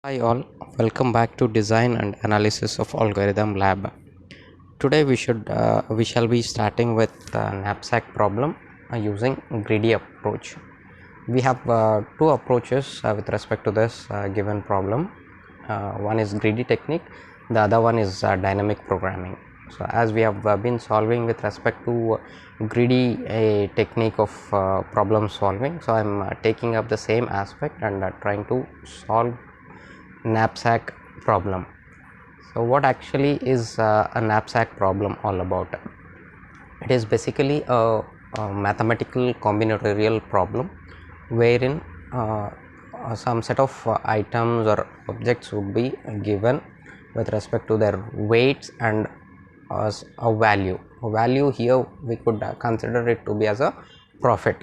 Hi all, welcome back to Design and Analysis of Algorithm Lab. Today we shall be starting with knapsack problem using greedy approach. We have two approaches with respect to this given problem. One is greedy technique, the other one is dynamic programming. So as we have been solving with respect to greedy technique of problem solving, so I'm taking up the same aspect and trying to solve knapsack problem. So what actually is a knapsack problem all about? It is basically a mathematical combinatorial problem wherein some set of items or objects would be given with respect to their weights and as a value here we could consider it to be as a profit.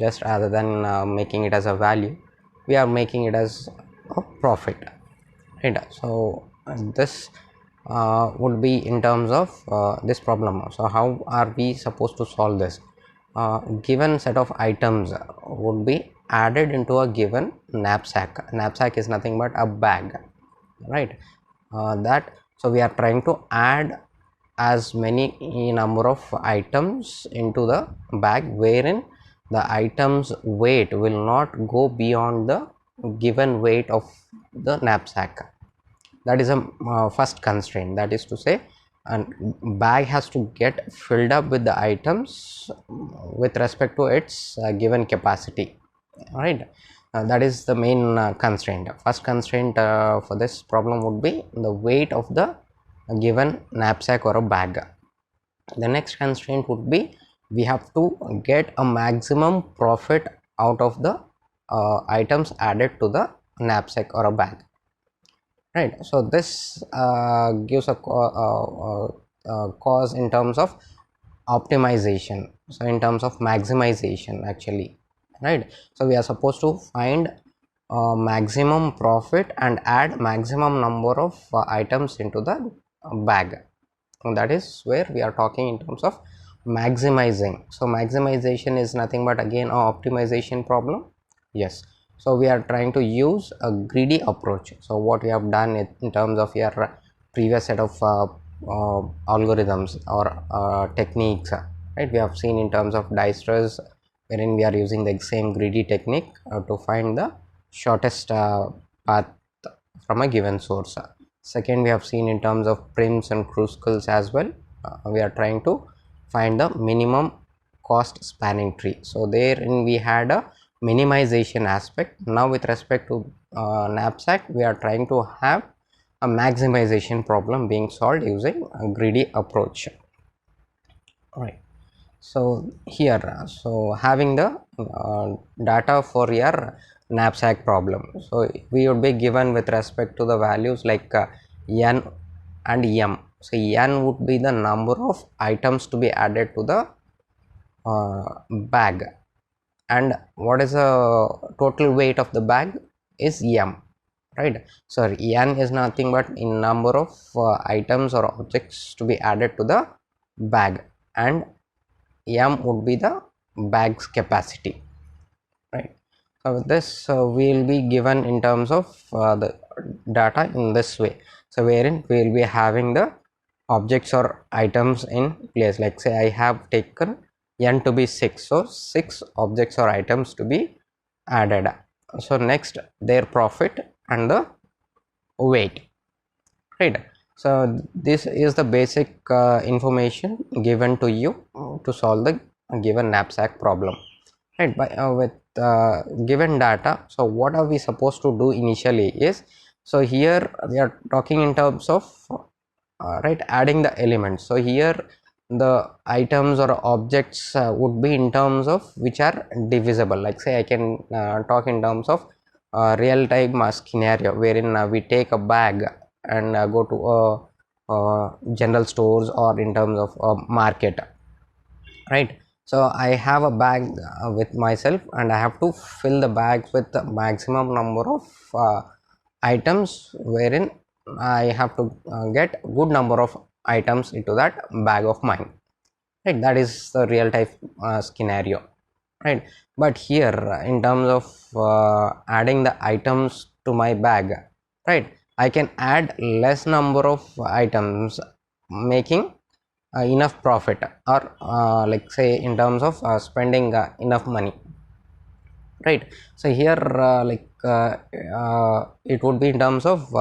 Just rather than making it as a value, we are making it as a profit, right? So this would be in terms of this problem. So how are we supposed to solve this? Given set of items would be added into a given knapsack is nothing but a bag, right? That so we are trying to add as many number of items into the bag wherein the items weight will not go beyond the given weight of the knapsack. That is a first constraint, that is to say a bag has to get filled up with the items with respect to its given capacity, right? That is the main constraint. First constraint for this problem would be the weight of the given knapsack or a bag. The next constraint would be we have to get a maximum profit out of the items added to the knapsack or a bag, right? So this gives a cause in terms of optimization, so in terms of maximization actually, right? So we are supposed to find maximum profit and add maximum number of items into the bag, and that is where we are talking in terms of maximizing. So maximization is nothing but again a optimization problem. Yes, so we are trying to use a greedy approach. So what we have done in terms of your previous set of algorithms or techniques, right? We have seen in terms of Diceras wherein we are using the same greedy technique to find the shortest path from a given source. Second, we have seen in terms of prims and crucibles as well, we are trying to find the minimum cost spanning tree. So therein we had a minimization aspect. Now with respect to knapsack, we are trying to have a maximization problem being solved using a greedy approach. All right, so here so having the data for your knapsack problem, so we would be given with respect to the values like n and m. So n would be the number of items to be added to the bag, and what is the total weight of the bag is m, right? So n is nothing but in number of items or objects to be added to the bag, and m would be the bag's capacity, right? So this will be given in terms of the data in this way. So wherein we will be having the objects or items in place, like say I have taken n to be 6, so 6 objects or items to be added. So next their profit and the weight, right? So this is the basic information given to you to solve the given knapsack problem, right? By with given data, so what are we supposed to do initially is, so here we are talking in terms of right, adding the elements. So here the items or objects would be in terms of which are divisible, like say I can talk in terms of real time scenario wherein we take a bag and go to general stores or in terms of market, right? So I have a bag with myself and I have to fill the bag with the maximum number of items wherein I have to get good number of items into that bag of mine, right? That is the real type scenario, right? But here in terms of adding the items to my bag, right? I can add less number of items, making enough profit, or like say in terms of spending enough money, right? So here it would be in terms of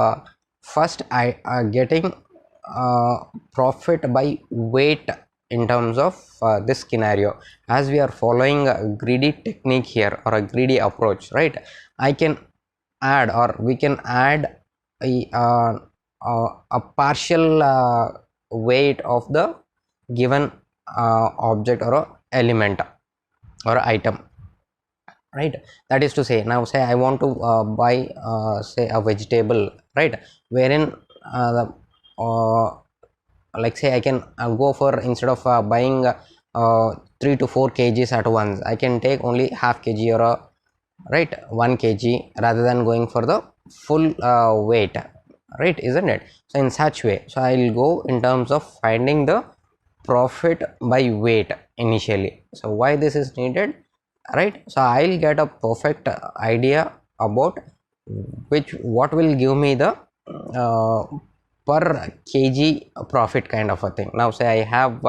first I getting profit by weight in terms of this scenario. As we are following a greedy technique here, or a greedy approach, right? I can add, or we can add a partial weight of the given object, or a element, or a item, right? That is to say, now say I want to buy say a vegetable, right? Wherein the uh, like say I can go for, instead of buying 3 to 4 kgs at once, I can take only half kg, or a, right, 1 kg, rather than going for the full weight, right? Isn't it? So in such way, so I'll go in terms of finding the profit by weight initially. So why this is needed, right? So I'll get a perfect idea about what will give me the uh, per kg profit kind of a thing. Now say I have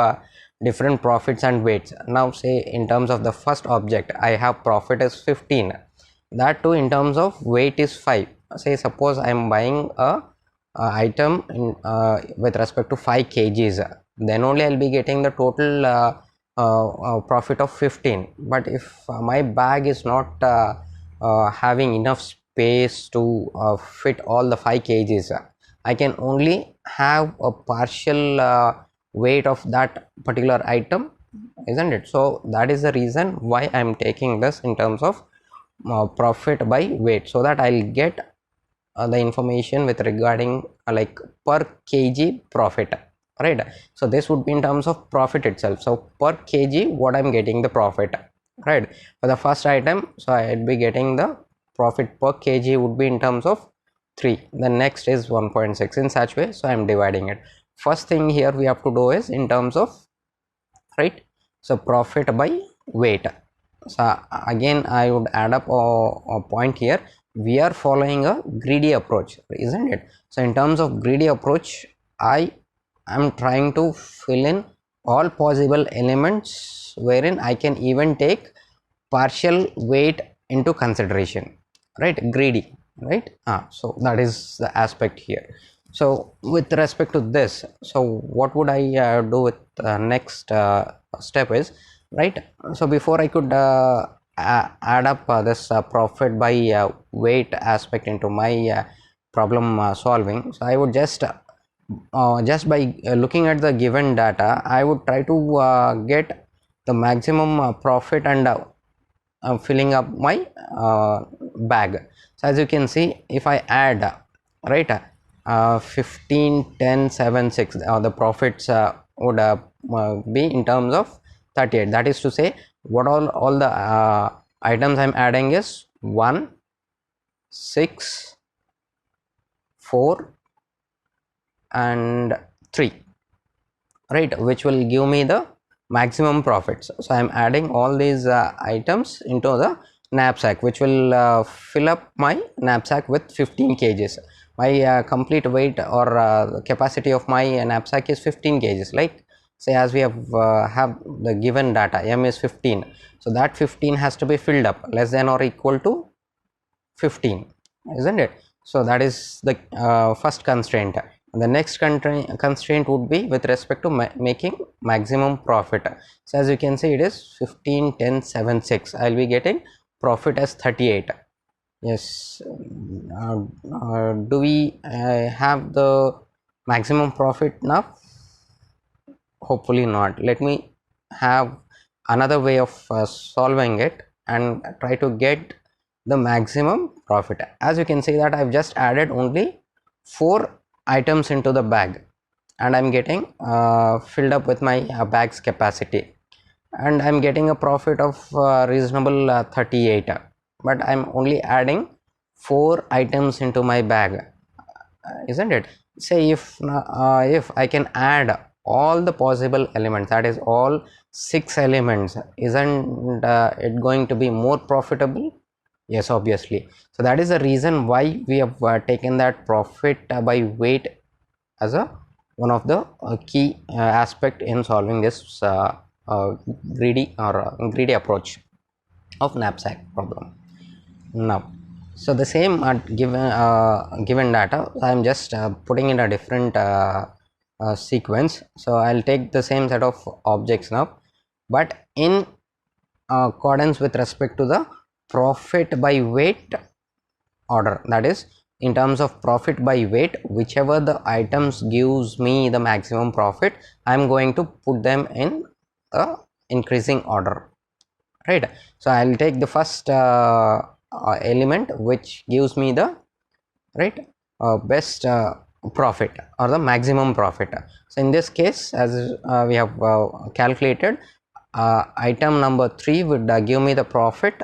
different profits and weights. Now say in terms of the first object, I have profit is 15, that too in terms of weight is 5. Say suppose I am buying a item in with respect to 5 kgs, then only I'll be getting the total profit of 15. But if my bag is not having enough space to fit all the 5 kgs, I can only have a partial weight of that particular item, isn't it? So that is the reason why I am taking this in terms of profit by weight, so that I'll get the information with regarding like per kg profit, right? So this would be in terms of profit itself. So per kg, what I'm getting the profit, right, for the first item. So I'd be getting the profit per kg would be in terms of 3, the next is 1.6, in such way. So I'm dividing it. First thing here we have to do is in terms of, right, so profit by weight. So again I would add up a point here. We are following a greedy approach, isn't it? So in terms of greedy approach, I am trying to fill in all possible elements wherein I can even take partial weight into consideration, right? Greedy, right? So that is the aspect here. So with respect to this, so what would I do with next step is, right? So before I could add up this profit by weight aspect into my problem solving, so I would just by looking at the given data, I would try to get the maximum profit, and filling up my bag. So as you can see, if I add, right, 15, 10, 7, 6, the profits would be in terms of 38. That is to say, what all the items I'm adding is 1, 6, 4 and 3, right, which will give me the maximum profits. So I'm adding all these items into the knapsack, which will fill up my knapsack with 15 kgs. My complete weight, or capacity of my knapsack is 15 kgs. Like say, as we have the given data, m is 15, so that 15 has to be filled up less than or equal to 15, isn't it? So that is the first constraint. The next constraint would be with respect to making maximum profit. So as you can see, it is 15, 10, 7, 6. I'll be getting profit as 38. Yes. Do we have the maximum profit now? Hopefully not. Let me have another way of solving it and try to get the maximum profit. As you can see that I've just added only 4 items into the bag, and I'm getting filled up with my bag's capacity, and I'm getting a profit of reasonable 38, but I'm only adding 4 items into my bag, isn't it? Say if I can add all the possible elements, that is all 6 elements, isn't it going to be more profitable? Yes, obviously. So that is the reason why we have taken that profit by weight as a one of the key aspect in solving this uh, greedy approach of knapsack problem. Now, so the same given data, I am just putting in a different sequence. So I'll take the same set of objects now, but in accordance with respect to the profit by weight order. That is, in terms of profit by weight, whichever the items gives me the maximum profit, I am going to put them in a increasing order, right? So I'll take the first element which gives me the right best profit or the maximum profit. So in this case, as we have calculated, item number 3 would give me the profit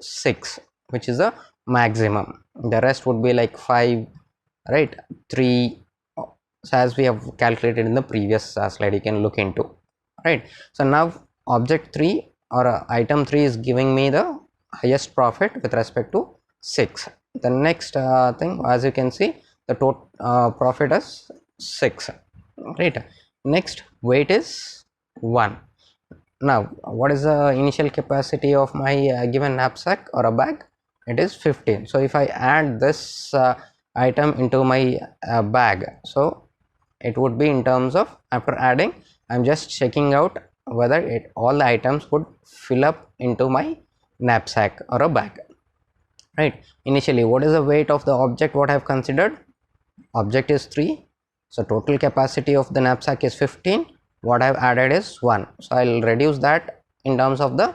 6, which is the maximum. The rest would be like 5, right, 3. So as we have calculated in the previous slide, you can look into, right? So now object 3 or item 3 is giving me the highest profit with respect to 6. The next thing, as you can see, the total profit is 6, right? Next weight is 1. Now what is the initial capacity of my given knapsack or a bag? It is 15. So if I add this item into my bag, so it would be in terms of, after adding, I'm just checking out whether all the items would fill up into my knapsack or a bag, right? Initially, what is the weight of the object what I have considered? Object is 3, so total capacity of the knapsack is 15. What I have added is 1, so I'll reduce that in terms of the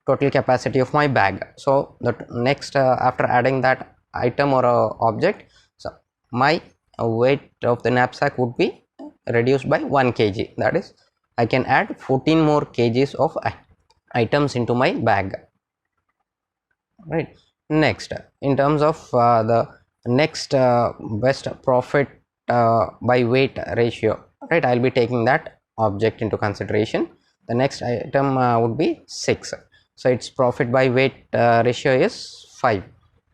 total capacity of my bag. So the next after adding that item or object, so my weight of the knapsack would be reduced by 1 kg. That is, I can add 14 more kgs of items into my bag, right? Next, in terms of the next best profit by weight ratio, right, I'll be taking that object into consideration. The next item would be 6, so its profit by weight ratio is 5.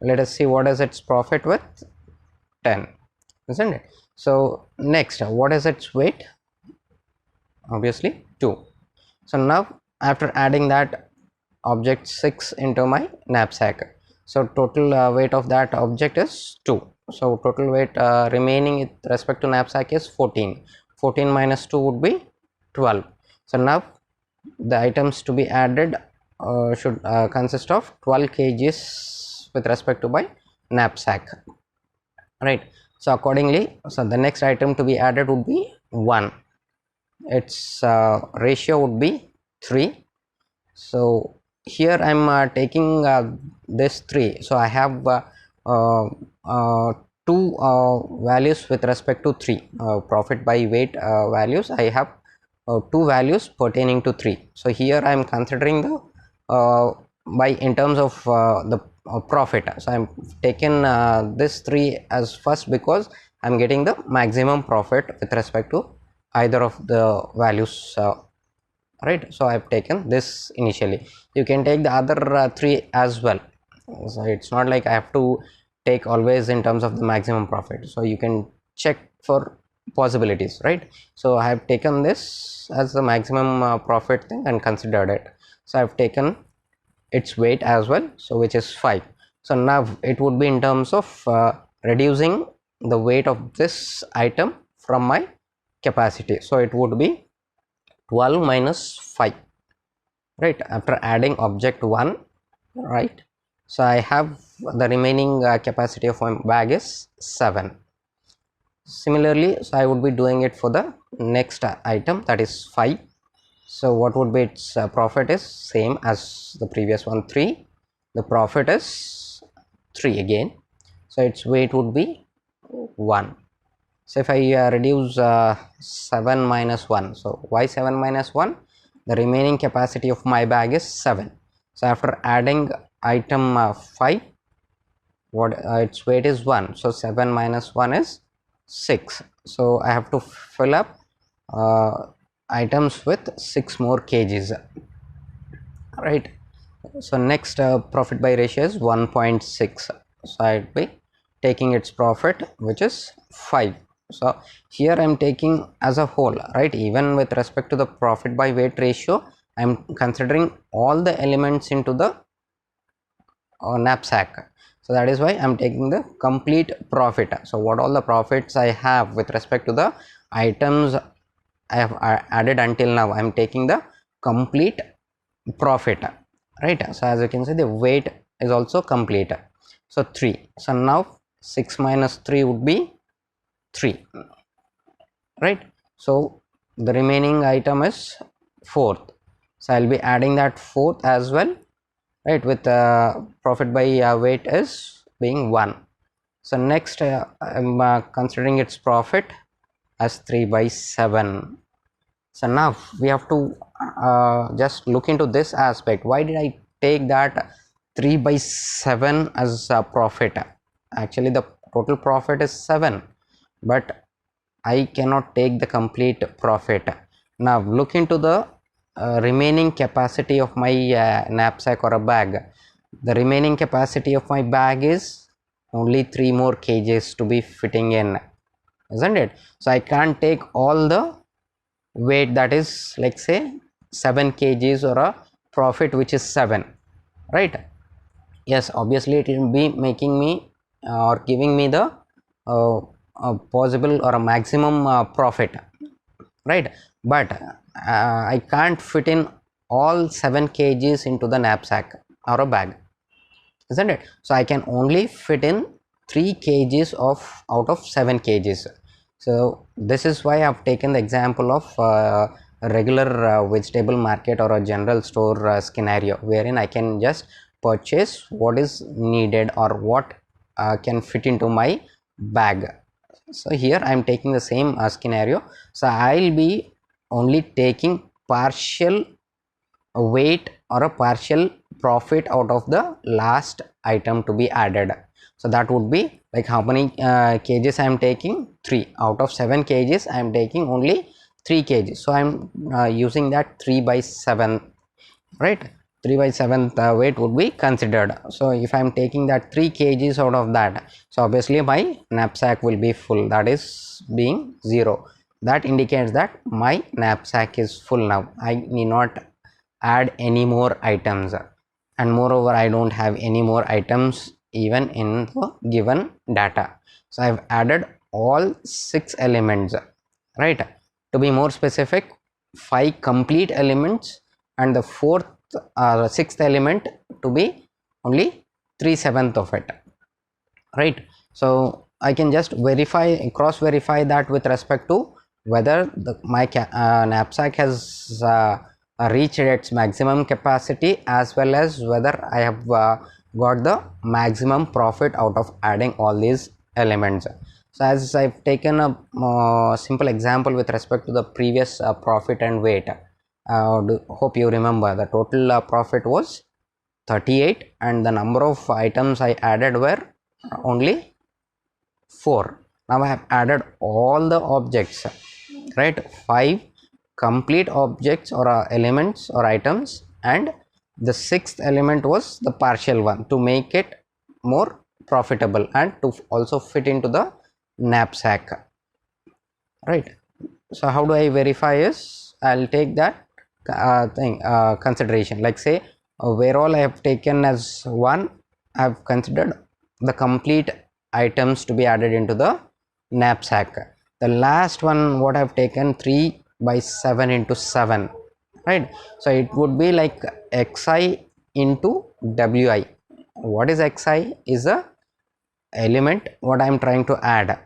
Let us see what is its profit with 10, isn't it? So next, what is its weight? Obviously 2. So now after adding that object 6 into my knapsack, so total weight of that object is 2. So total weight remaining with respect to knapsack is 14. 14 minus 2 would be 12. So now the items to be added should consist of 12 kgs with respect to my knapsack, right? So accordingly, so the next item to be added would be 1. Its ratio would be 3. So here I'm taking this 3, so I have two values with respect to 3 profit by weight values. I have 2 values pertaining to 3. So here I am considering the by in terms of the profit. So I'm taken this 3 as first because I'm getting the maximum profit with respect to either of the values, right? So I've taken this initially. You can take the other 3 as well. So it's not like I have to take always in terms of the maximum profit. So you can check for possibilities, right? So I have taken this as the maximum profit thing and considered it. So I've taken its weight as well, so which is 5. So now it would be in terms of reducing the weight of this item from my capacity. So it would be 12 minus 5, right, after adding object 1, right? So I have the remaining capacity of my bag is 7. Similarly, so I would be doing it for the next item, that is 5. So what would be its profit is same as the previous one, 3. The profit is 3 again, so its weight would be 1. So if I reduce 7 minus 1, so why 7 minus 1? The remaining capacity of my bag is 7. So after adding item 5, what its weight is 1, so 7 minus 1 is 6. So I have to fill up items with 6 more kgs, right? So next profit by ratio is 1.6. So I'll be taking its profit, which is 5. So here I'm taking as a whole, right? Even with respect to the profit by weight ratio, I'm considering all the elements into the knapsack. So that is why I'm taking the complete profit. So what all the profits I have with respect to the items I have added until now, I'm taking the complete profit, right? So as you can see, the weight is also complete. So 3. So now 6 minus 3 would be 3, right? So the remaining item is 4th. So I'll be adding that 4th as well, right? With profit by weight is being 1. So next I'm considering its profit as 3 by 7. So now we have to just look into this aspect. Why did I take that 3 by 7 as a profit? Actually the total profit is 7, but I cannot take the complete profit. Now look into the remaining capacity of my knapsack or a bag. The remaining capacity of my bag is only 3 more kgs to be fitting in, isn't it? So I can't take all the weight, that is like say 7 kgs or a profit which is 7, right? Yes, obviously it will be making me or giving me the possible or a maximum profit, right? But I can't fit in all 7 kgs into the knapsack or a bag, isn't it? So I can only fit in 3 kgs of out of 7 kgs. So this is why I've taken the example of a regular vegetable market or a general store scenario, wherein I can just purchase what is needed or what can fit into my bag. So here I am taking the same scenario. So I'll be only taking partial weight or a partial profit out of the last item to be added. So that would be like how many kgs I am taking? 3 out of 7 kgs. I am taking only 3 kgs. So I am using that 3 by 7, right? 3 by 7th weight would be considered. So if I am taking that 3 kgs out of that, so obviously my knapsack will be full, that is being 0. That indicates that my knapsack is full now. I need not add any more items, and moreover I don't have any more items even in the given data. So I've added all 6 elements, right? To be more specific, 5 complete elements and the 6th element to be only 3/7 of it, right? So I can just cross verify that with respect to whether my knapsack has reached its maximum capacity, as well as whether I have got the maximum profit out of adding all these elements. So as I've taken a simple example with respect to the previous profit and weight, hope you remember the total profit was 38 and the number of items I added were only 4. Now I have added all the objects, right? 5 complete objects or elements or items, and the 6th element was the partial one to make it more profitable and to also fit into the knapsack, right? So how do I verify is I'll take that consideration, like say where all I have taken as 1, I have considered the complete items to be added into the knapsack. The last one what I have taken 3 by 7 into 7, right? So it would be like xi into wi. What is xi? Is a element what I am trying to add,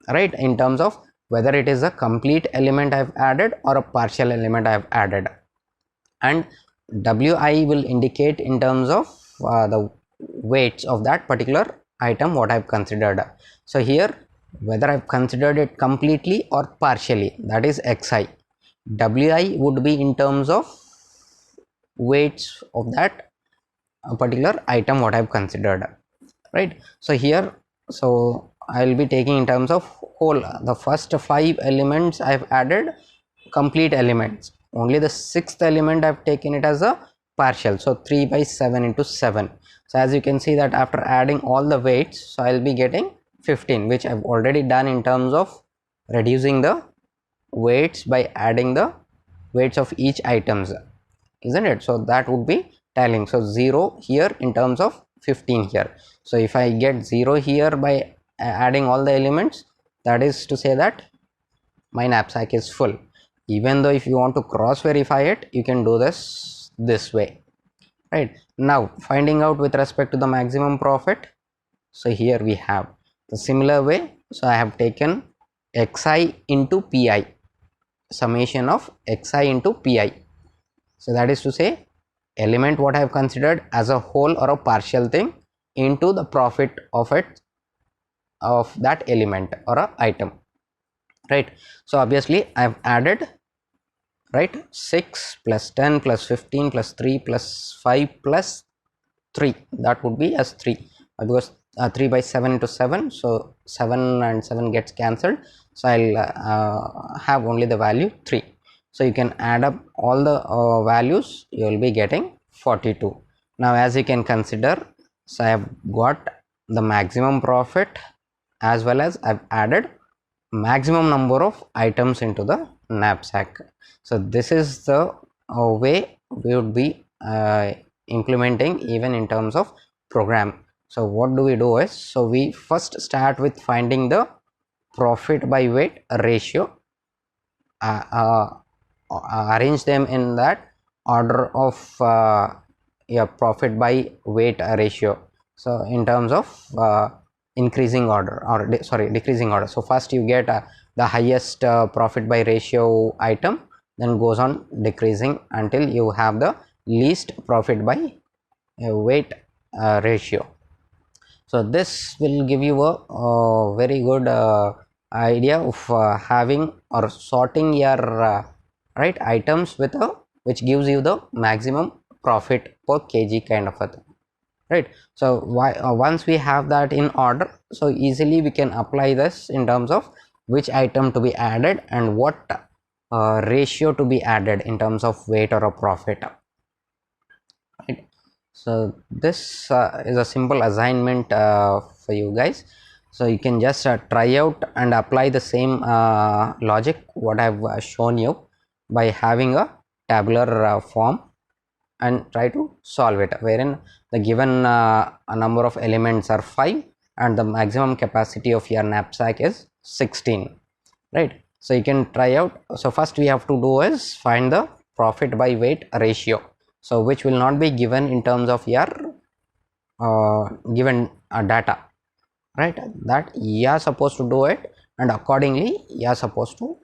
right? In terms of whether it is a complete element I have added or a partial element I have added, and wi will indicate in terms of the weights of that particular item what I have considered. So here whether I have considered it completely or partially, that is xi. wi would be in terms of weights of that particular item what I have considered, right? So here, so I will be taking in terms of whole, the first 5 elements I have added complete elements, only the 6th element I have taken it as a partial, so 3 by 7 into 7. So as you can see that after adding all the weights, so I'll be getting 15, which I've already done in terms of reducing the weights by adding the weights of each items, isn't it? So that would be tallying. So 0 here in terms of 15 here. So if I get 0 here by adding all the elements, that is to say that my knapsack is full. Even though if you want to cross verify it, you can do this way, right? Now finding out with respect to the maximum profit, so here we have the similar way. So I have taken xi into pi, summation of xi into pi. So that is to say element what I have considered as a whole or a partial thing into the profit of it, of that element or a item, right? So obviously I have added, right, 6 plus 10 plus 15 plus 3 plus 5 plus 3, that would be as 3, because 3 by 7 into 7, so 7 and 7 gets cancelled, so I'll have only the value 3. So you can add up all the values, you will be getting 42. Now as you can consider, so I have got the maximum profit as well as I've added maximum number of items into the knapsack. So this is the way we would be implementing even in terms of program. So what do we do is, so we first start with finding the profit by weight ratio, arrange them in that order of profit by weight ratio. So in terms of increasing order, or decreasing order. So first you get the highest profit by ratio item, then goes on decreasing until you have the least profit by weight ratio. So this will give you a very good idea of having or sorting your right items with a, which gives you the maximum profit per kg kind of a thing, right? So once we have that in order, so easily we can apply this in terms of which item to be added and what ratio to be added in terms of weight or a profit, right? So this is a simple assignment for you guys. So you can just try out and apply the same logic what I've shown you by having a tabular form and try to solve it, wherein the given number of elements are 5 and the maximum capacity of your knapsack is 16, right? So you can try out. So first we have to do is find the profit by weight ratio, so which will not be given in terms of your given data, right? That you are supposed to do it, and accordingly you are supposed to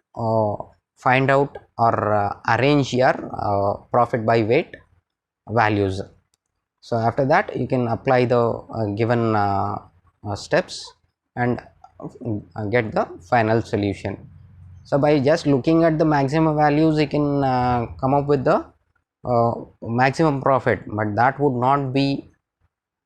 find out or arrange your profit by weight values. So after that you can apply the given steps and get the final solution. So by just looking at the maximum values, you can come up with the maximum profit, but that would not be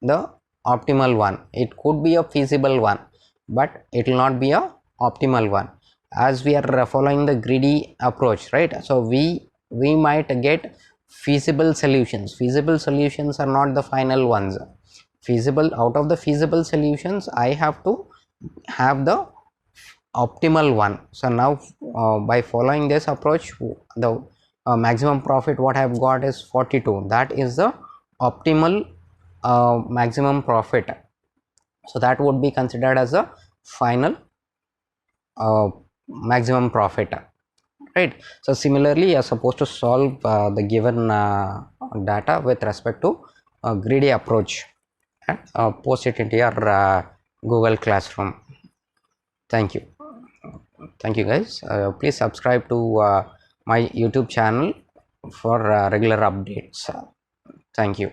the optimal one. It could be a feasible one, but it will not be a optimal one, as we are following the greedy approach, right? So we might get feasible solutions. Feasible solutions are not the final ones. Feasible, out of the feasible solutions, I have to have the optimal one. So now by following this approach, the maximum profit what I have got is 42. That is the optimal maximum profit. So that would be considered as a final maximum profit, right? So similarly you are supposed to solve the given data with respect to greedy approach and post it into your Google Classroom. Thank you guys. Please subscribe to my YouTube channel for regular updates. Thank you.